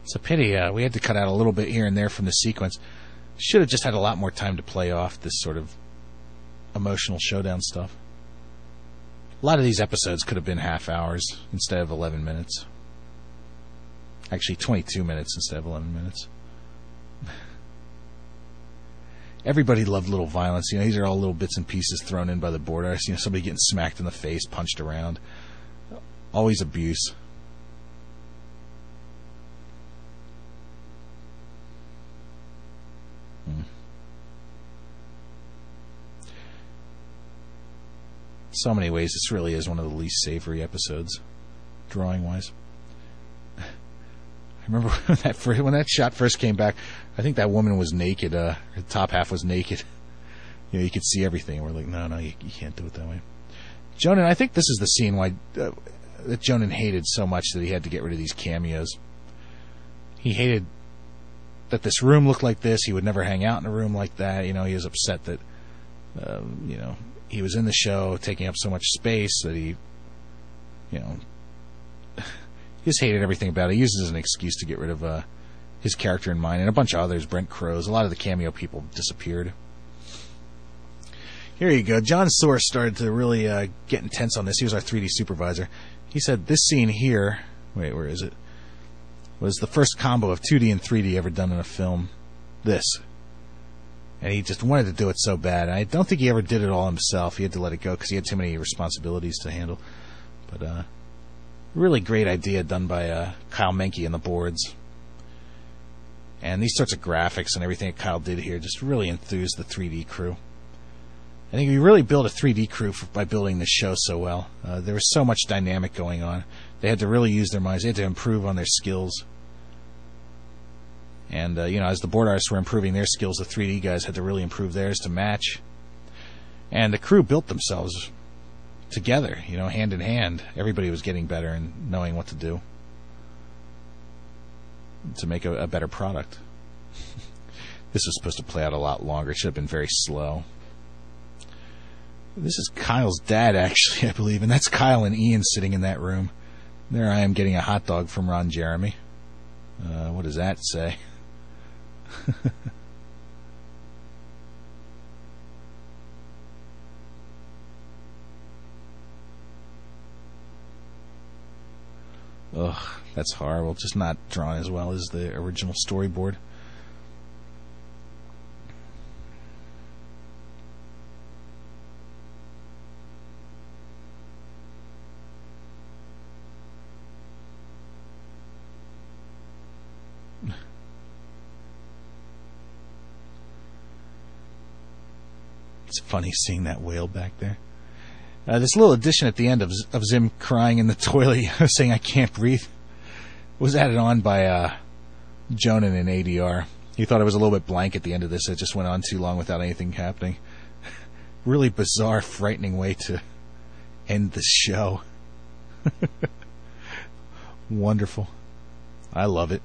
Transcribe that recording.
It's a pity we had to cut out a little bit here and there from the sequence. Should have just had a lot more time to play off this sort of emotional showdown stuff. A lot of these episodes could have been half hours instead of 11 minutes. Actually, 22 minutes instead of 11 minutes. Everybody loved little violence. You know, these are all little bits and pieces thrown in by the board artists. You know, somebody getting smacked in the face, punched around. Always abuse. So many ways, this really is one of the least savory episodes, drawing-wise. I remember when that shot first came back, I think that woman was naked. Her top half was naked. You know, you could see everything. We're like, no, you can't do it that way. Jonan, I think this is the scene why that Jonan hated so much that he had to get rid of these cameos. He hated that this room looked like this. He would never hang out in a room like that. You know, he was upset that, you know, he was in the show taking up so much space that he, you know, he just hated everything about it. He used it as an excuse to get rid of his character in mind, and a bunch of others, Brent Crows. A lot of the cameo people disappeared. Here you go. John Source started to really get intense on this. He was our 3D supervisor. He said this scene here, wait, where is it? Was the first combo of 2D and 3D ever done in a film. This. And he just wanted to do it so bad. I don't think he ever did it all himself. He had to let it go because he had too many responsibilities to handle. But really great idea done by Kyle Menke and the boards. And these sorts of graphics and everything that Kyle did here just really enthused the 3D crew. I think we really built a 3D crew by building this show so well. There was so much dynamic going on. They had to really use their minds. They had to improve on their skills. And, you know, as the board artists were improving their skills, the 3D guys had to really improve theirs to match. And the crew built themselves together, you know, hand in hand. Everybody was getting better and knowing what to do to make a better product. This was supposed to play out a lot longer. It should have been very slow. This is Kyle's dad, actually, I believe. And that's Kyle and Ian sitting in that room. There I am getting a hot dog from Ron Jeremy. What does that say? Ugh, that's horrible. Just not drawn as well as the original storyboard. It's funny seeing that whale back there. This little addition at the end of Zim crying in the toilet, saying "I can't breathe," was added on by Jonan in ADR. He thought it was a little bit blank at the end of this. It just went on too long without anything happening. Really bizarre, frightening way to end the show. Wonderful. I love it.